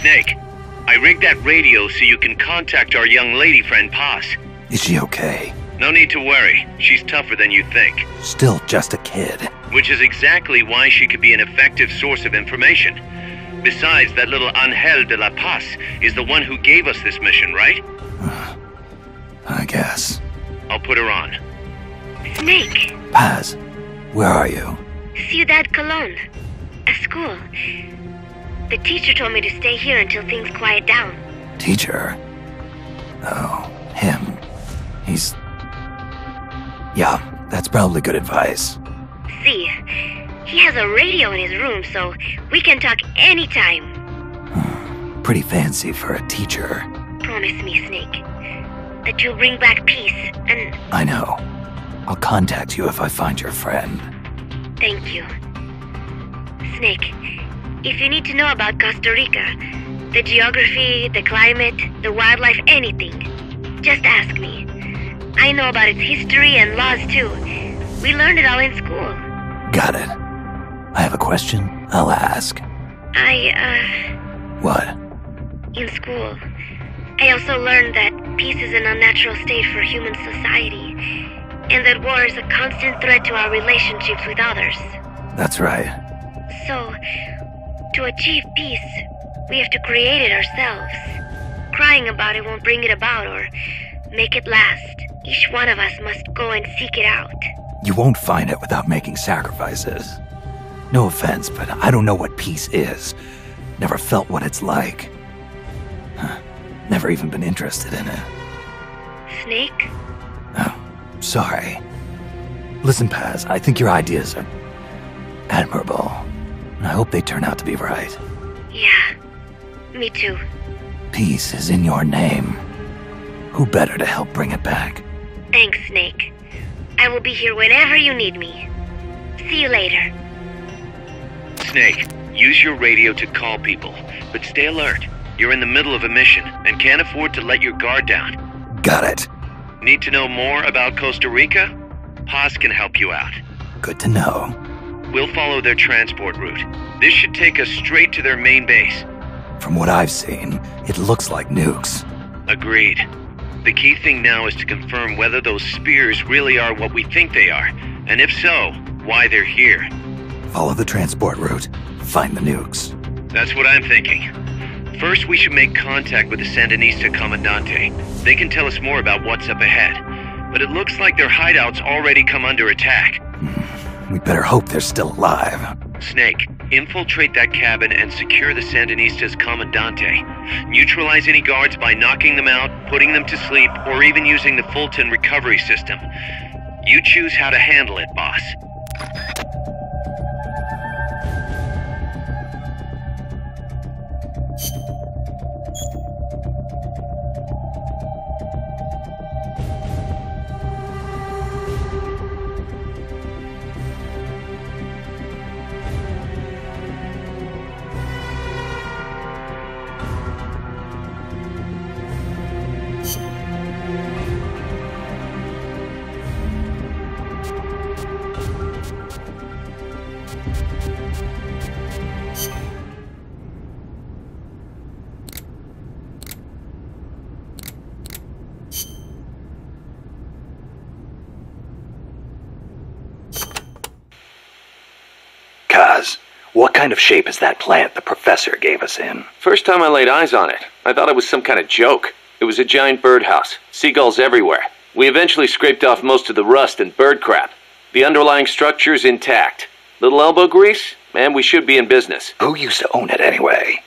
Snake, I rigged that radio so you can contact our young lady friend Paz. Is she okay? No need to worry. She's tougher than you think. Still just a kid. Which is exactly why she could be an effective source of information. Besides, that little Angel de la Paz is the one who gave us this mission, right? I guess. I'll put her on. Snake. Paz, where are you? Ciudad Colon. A school. The teacher told me to stay here until things quiet down. Teacher? Oh, him. He's... Yeah, that's probably good advice. See, he has a radio in his room, so we can talk anytime. Pretty fancy for a teacher. Promise me, Snake, that you'll bring back peace, and... I know. I'll contact you if I find your friend. Thank you. Snake, if you need to know about Costa Rica, the geography, the climate, the wildlife, anything, just ask me. I know about its history and laws too. We learned it all in school. Got it. I have a question. I'll ask. What? In school, I also learned that peace is an unnatural state for human society, and that war is a constant threat to our relationships with others. That's right. So, to achieve peace, we have to create it ourselves. Crying about it won't bring it about or make it last. Each one of us must go and seek it out. You won't find it without making sacrifices. No offense, but I don't know what peace is. Never felt what it's like. Never even been interested in it. Snake? Oh, sorry. Listen, Paz, I think your ideas are admirable. I hope they turn out to be right. Yeah, me too. Peace is in your name. Who better to help bring it back? Thanks, Snake. I will be here whenever you need me. See you later. Snake, use your radio to call people, but stay alert. You're in the middle of a mission and can't afford to let your guard down. Got it. Need to know more about Costa Rica? Paz can help you out. Good to know. We'll follow their transport route. This should take us straight to their main base. From what I've seen, it looks like nukes. Agreed. The key thing now is to confirm whether those spears really are what we think they are, and if so, why they're here. Follow the transport route. Find the nukes. That's what I'm thinking. First, we should make contact with the Sandinista Comandante. They can tell us more about what's up ahead. But it looks like their hideout's already come under attack. We better hope they're still alive. Snake, infiltrate that cabin and secure the Sandinista's Comandante. Neutralize any guards by knocking them out, putting them to sleep, or even using the Fulton recovery system. You choose how to handle it, boss. Kaz, what kind of shape is that plant the professor gave us in? First time I laid eyes on it, I thought it was some kind of joke. It was a giant birdhouse, seagulls everywhere. We eventually scraped off most of the rust and bird crap. The underlying structure's intact. Little elbow grease? Man, we should be in business. Who used to own it anyway?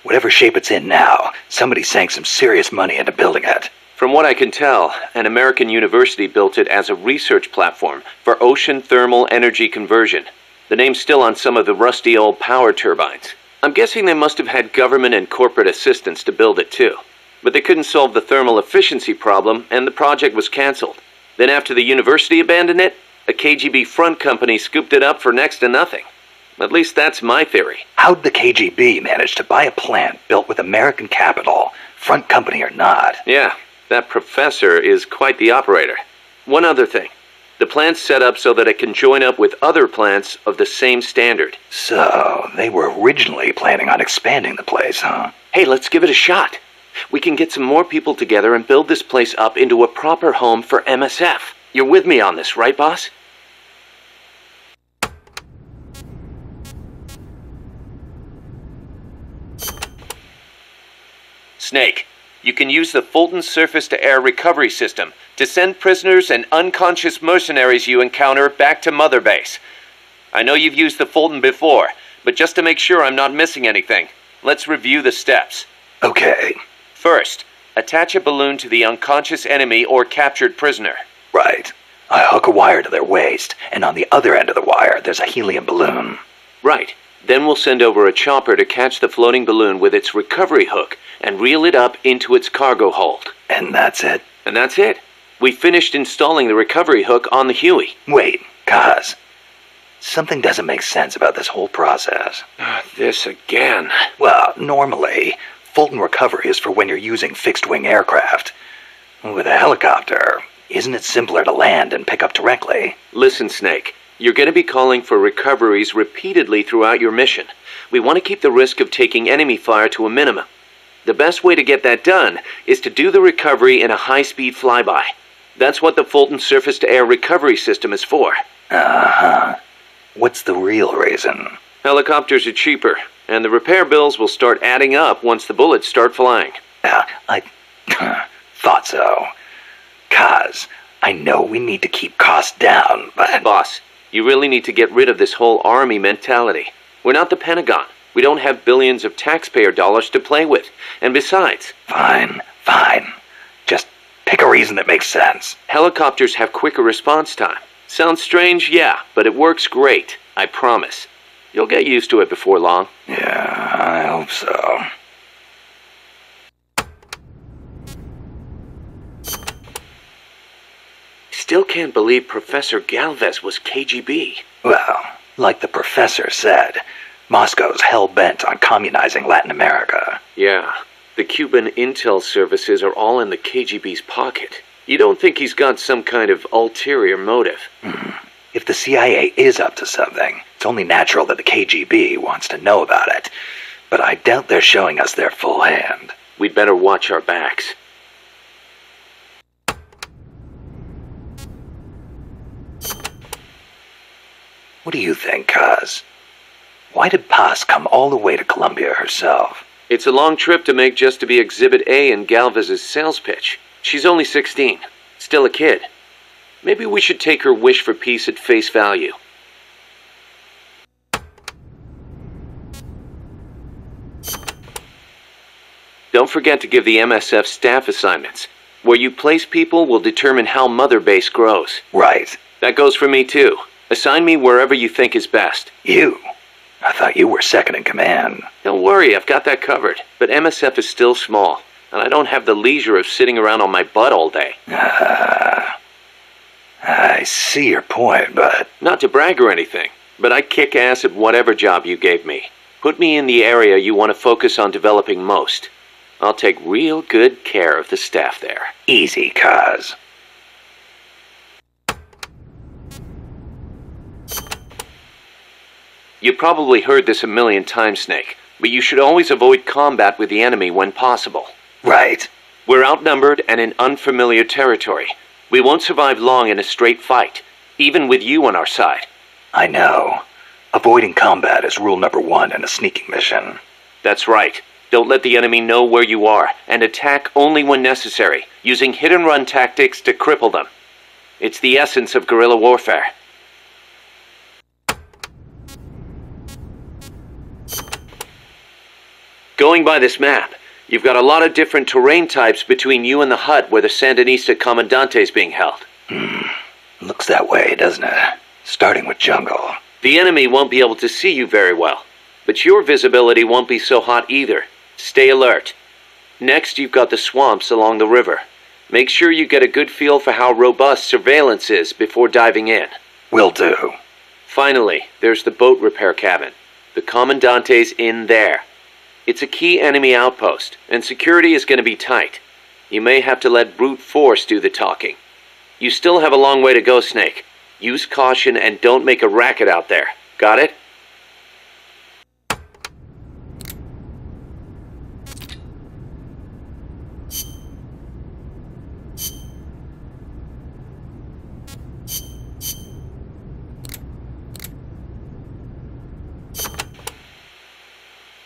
Whatever shape it's in now, somebody sank some serious money into building it. From what I can tell, an American university built it as a research platform for ocean thermal energy conversion. The name's still on some of the rusty old power turbines. I'm guessing they must have had government and corporate assistance to build it too. But they couldn't solve the thermal efficiency problem, and the project was canceled. Then after the university abandoned it, a KGB front company scooped it up for next to nothing. At least that's my theory. How'd the KGB manage to buy a plant built with American capital, front company or not? Yeah, that professor is quite the operator. One other thing. The plant's set up so that it can join up with other plants of the same standard. So, they were originally planning on expanding the place, huh? Hey, let's give it a shot. We can get some more people together and build this place up into a proper home for MSF. You're with me on this, right, boss? Snake, you can use the Fulton surface-to-air recovery system to send prisoners and unconscious mercenaries you encounter back to Mother Base. I know you've used the Fulton before, but just to make sure I'm not missing anything, let's review the steps. Okay. First, attach a balloon to the unconscious enemy or captured prisoner. Right. I hook a wire to their waist, and on the other end of the wire, there's a helium balloon. Right. Then we'll send over a chopper to catch the floating balloon with its recovery hook and reel it up into its cargo hold. And that's it? And that's it. We finished installing the recovery hook on the Huey. Wait, Kaz. Something doesn't make sense about this whole process. This again. Well, normally, Fulton recovery is for when you're using fixed-wing aircraft. With a helicopter, isn't it simpler to land and pick up directly? Listen, Snake. You're going to be calling for recoveries repeatedly throughout your mission. We want to keep the risk of taking enemy fire to a minimum. The best way to get that done is to do the recovery in a high-speed flyby. That's what the Fulton surface-to-air recovery system is for. Uh-huh. What's the real reason? Helicopters are cheaper, and the repair bills will start adding up once the bullets start flying. I thought so. Kaz, I know we need to keep costs down, but... Boss, you really need to get rid of this whole army mentality. We're not the Pentagon. We don't have billions of taxpayer dollars to play with. And besides... Fine. Just pick a reason that makes sense. Helicopters have quicker response time. Sounds strange, yeah, but it works great. I promise. You'll get used to it before long. Yeah, I hope so. Still can't believe Professor Galvez was KGB. Well, like the professor said, Moscow's hell-bent on communizing Latin America. Yeah, the Cuban intel services are all in the KGB's pocket. You don't think he's got some kind of ulterior motive? If the CIA is up to something, it's only natural that the KGB wants to know about it. But I doubt they're showing us their full hand. We'd better watch our backs. What do you think, Kaz? Why did Paz come all the way to Colombia herself? It's a long trip to make just to be Exhibit A in Galvez's sales pitch. She's only 16. Still a kid. Maybe we should take her wish for peace at face value. Don't forget to give the MSF staff assignments. Where you place people will determine how Mother Base grows. Right. That goes for me too. Assign me wherever you think is best. You? I thought you were second in command. Don't worry, I've got that covered. But MSF is still small, and I don't have the leisure of sitting around on my butt all day. I see your point, but... Not to brag or anything, but I kick ass at whatever job you gave me. Put me in the area you want to focus on developing most. I'll take real good care of the staff there. Easy, Kaz. You probably heard this a million times, Snake, but you should always avoid combat with the enemy when possible. Right. We're outnumbered and in unfamiliar territory. We won't survive long in a straight fight, even with you on our side. I know. Avoiding combat is rule number 1 in a sneaking mission. That's right. Don't let the enemy know where you are, and attack only when necessary, using hit-and-run tactics to cripple them. It's the essence of guerrilla warfare. Going by this map, you've got a lot of different terrain types between you and the hut where the Sandinista Comandante is being held. Looks that way, doesn't it? Starting with jungle. The enemy won't be able to see you very well, but your visibility won't be so hot either. Stay alert. Next, you've got the swamps along the river. Make sure you get a good feel for how robust surveillance is before diving in. Will do. Finally, there's the boat repair cabin. The Commandante's in there. It's a key enemy outpost, and security is going to be tight. You may have to let brute force do the talking. You still have a long way to go, Snake. Use caution and don't make a racket out there. Got it?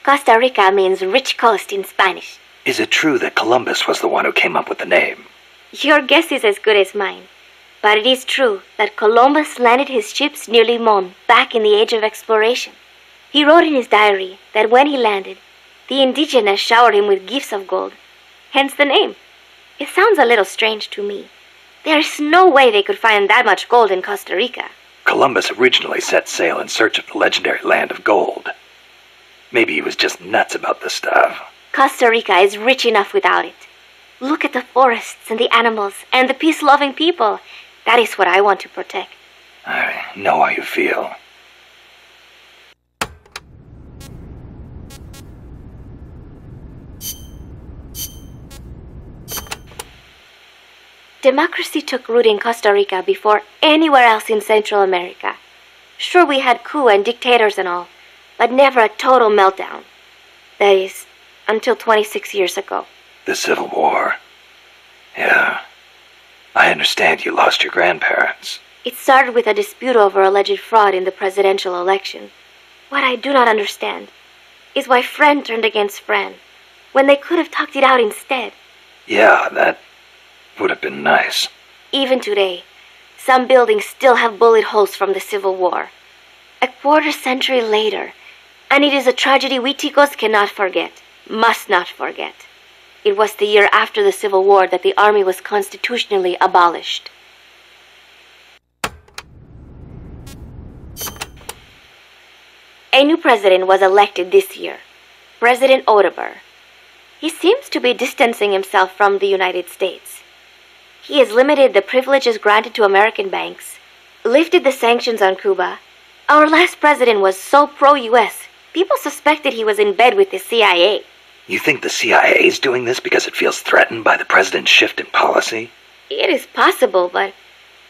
Costa Rica means rich coast in Spanish. Is it true that Columbus was the one who came up with the name? Your guess is as good as mine. But it is true that Columbus landed his ships near Limon back in the age of exploration. He wrote in his diary that when he landed, the indigenous showered him with gifts of gold, hence the name. It sounds a little strange to me. There is no way they could find that much gold in Costa Rica. Columbus originally set sail in search of the legendary land of gold. Maybe he was just nuts about the stuff. Costa Rica is rich enough without it. Look at the forests and the animals and the peace-loving people. That is what I want to protect. I know how you feel. Democracy took root in Costa Rica before anywhere else in Central America. Sure, we had coup and dictators and all, but never a total meltdown. That is, until 26 years ago. The Civil War. Yeah. I understand you lost your grandparents. It started with a dispute over alleged fraud in the presidential election. What I do not understand is why friend turned against friend, when they could have talked it out instead. Yeah, that would have been nice. Even today, some buildings still have bullet holes from the Civil War. A quarter century later, and it is a tragedy we Ticos cannot forget, must not forget. It was the year after the Civil War that the army was constitutionally abolished. A new president was elected this year, President Otabar. He seems to be distancing himself from the United States. He has limited the privileges granted to American banks, lifted the sanctions on Cuba. Our last president was so pro-US, people suspected he was in bed with the CIA. You think the CIA is doing this because it feels threatened by the president's shift in policy? It is possible, but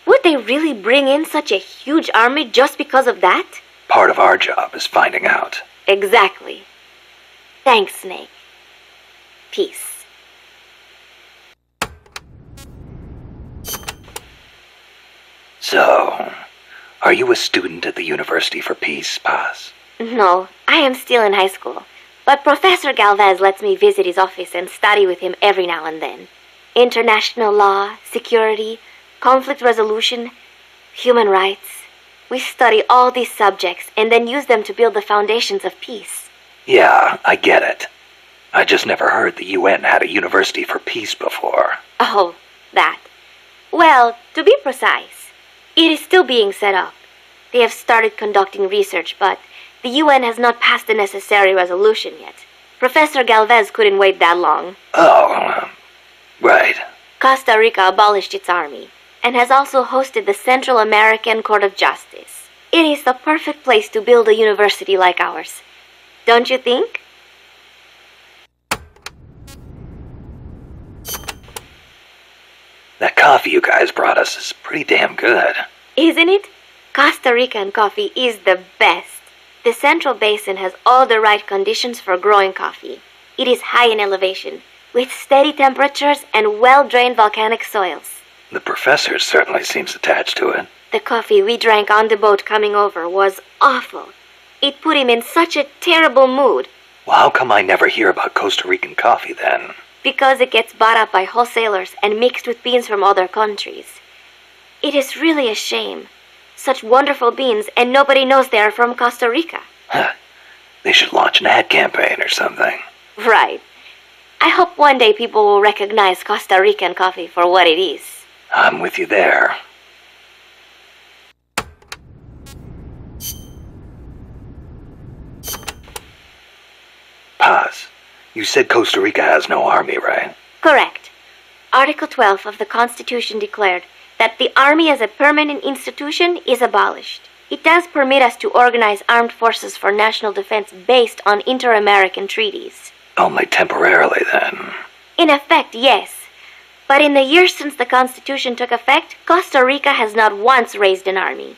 would they really bring in such a huge army just because of that? Part of our job is finding out. Exactly. Thanks, Snake. Peace. So, are you a student at the University for Peace, Paz? No, I am still in high school. But Professor Galvez lets me visit his office and study with him every now and then. International law, security, conflict resolution, human rights. We study all these subjects and then use them to build the foundations of peace. Yeah, I get it. I just never heard the UN had a University for Peace before. Oh, that. Well, to be precise, it is still being set up. They have started conducting research, but the UN has not passed the necessary resolution yet. Professor Galvez couldn't wait that long. Oh, right. Costa Rica abolished its army and has also hosted the Central American Court of Justice. It is the perfect place to build a university like ours. Don't you think? That coffee you guys brought us is pretty damn good. Isn't it? Costa Rican coffee is the best. The Central Basin has all the right conditions for growing coffee. It is high in elevation, with steady temperatures and well-drained volcanic soils. The professor certainly seems attached to it. The coffee we drank on the boat coming over was awful. It put him in such a terrible mood. Well, how come I never hear about Costa Rican coffee then? Because it gets bought up by wholesalers and mixed with beans from other countries. It is really a shame. Such wonderful beans, and nobody knows they are from Costa Rica. Huh. They should launch an ad campaign or something. Right. I hope one day people will recognize Costa Rican coffee for what it is. I'm with you there. Paz, you said Costa Rica has no army, right? Correct. Article 12 of the Constitution declared that the army as a permanent institution is abolished. It does permit us to organize armed forces for national defense based on inter-American treaties. Only temporarily, then. In effect, yes. But in the years since the Constitution took effect, Costa Rica has not once raised an army.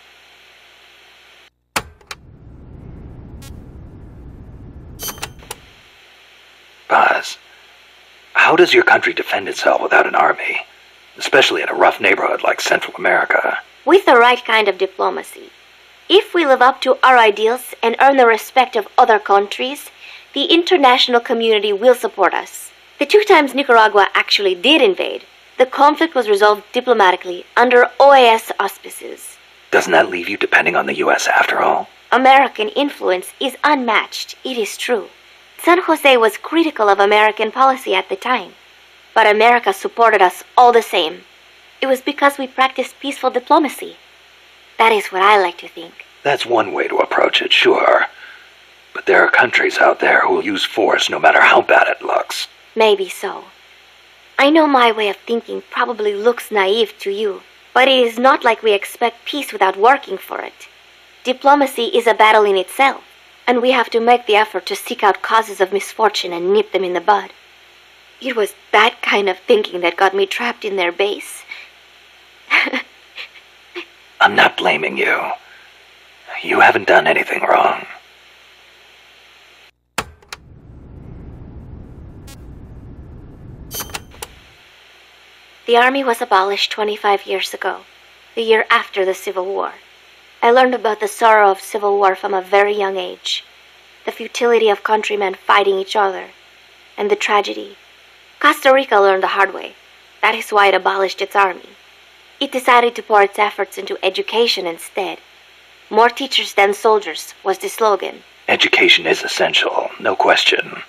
Paz, how does your country defend itself without an army? Especially in a rough neighborhood like Central America. With the right kind of diplomacy. If we live up to our ideals and earn the respect of other countries, the international community will support us. The 2 times Nicaragua actually did invade, the conflict was resolved diplomatically under OAS auspices. Doesn't that leave you depending on the U.S. after all? American influence is unmatched, it is true. San Jose was critical of American policy at the time, but America supported us all the same. It was because we practiced peaceful diplomacy. That is what I like to think. That's one way to approach it, sure. But there are countries out there who will use force no matter how bad it looks. Maybe so. I know my way of thinking probably looks naive to you, but it is not like we expect peace without working for it. Diplomacy is a battle in itself, and we have to make the effort to seek out causes of misfortune and nip them in the bud. It was that kind of thinking that got me trapped in their base. I'm not blaming you. You haven't done anything wrong. The Army was abolished 25 years ago, the year after the Civil War. I learned about the sorrow of civil war from a very young age, the futility of countrymen fighting each other, and the tragedy. Costa Rica learned the hard way. That is why it abolished its army. It decided to pour its efforts into education instead. More teachers than soldiers was the slogan. Education is essential, no question.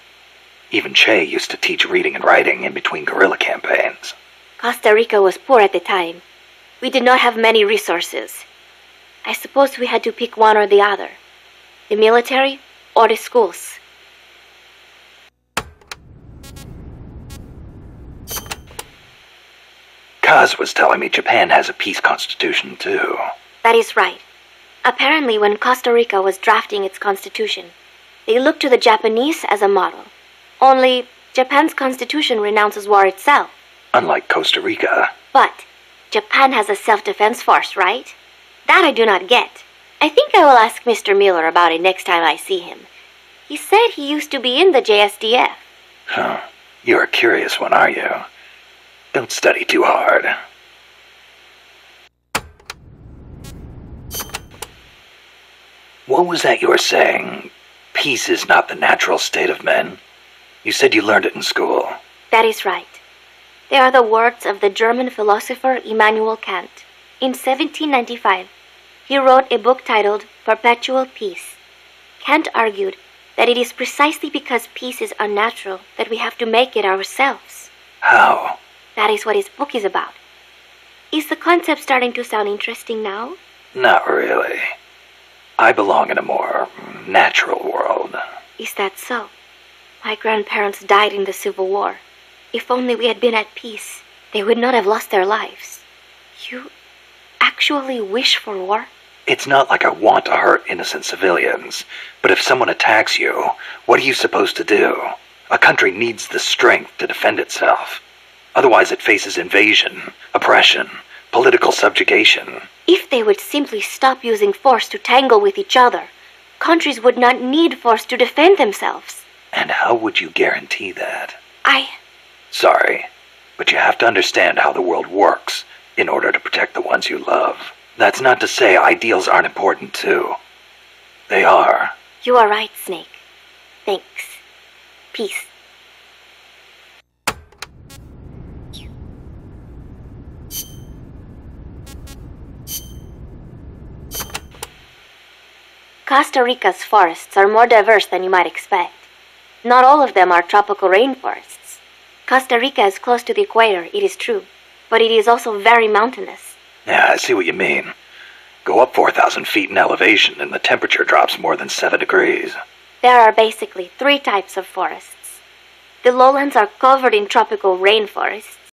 Even Che used to teach reading and writing in between guerrilla campaigns. Costa Rica was poor at the time. We did not have many resources. I suppose we had to pick one or the other. The military or the schools. Kaz was telling me Japan has a peace constitution too. That is right. Apparently, when Costa Rica was drafting its constitution, they looked to the Japanese as a model. Only, Japan's constitution renounces war itself. Unlike Costa Rica. But Japan has a self-defense force, right? That I do not get. I think I will ask Mr. Miller about it next time I see him. He said he used to be in the JSDF. Huh. You're a curious one, are you? Don't study too hard. What was that you were saying? Peace is not the natural state of men? You said you learned it in school. That is right. They are the words of the German philosopher Immanuel Kant. In 1795, he wrote a book titled Perpetual Peace. Kant argued that it is precisely because peace is unnatural that we have to make it ourselves. How? That is what his book is about. Is the concept starting to sound interesting now? Not really. I belong in a more natural world. Is that so? My grandparents died in the Civil War. If only we had been at peace, they would not have lost their lives. You actually wish for war? It's not like I want to hurt innocent civilians, but if someone attacks you, what are you supposed to do? A country needs the strength to defend itself. Otherwise it faces invasion, oppression, political subjugation. If they would simply stop using force to tangle with each other, countries would not need force to defend themselves. And how would you guarantee that? Sorry, but you have to understand how the world works in order to protect the ones you love. That's not to say ideals aren't important too. They are. You are right, Snake. Thanks. Peace. Costa Rica's forests are more diverse than you might expect. Not all of them are tropical rainforests. Costa Rica is close to the equator, it is true, but it is also very mountainous. Yeah, I see what you mean. Go up 4,000 feet in elevation and the temperature drops more than 7 degrees. There are basically 3 types of forests. The lowlands are covered in tropical rainforests.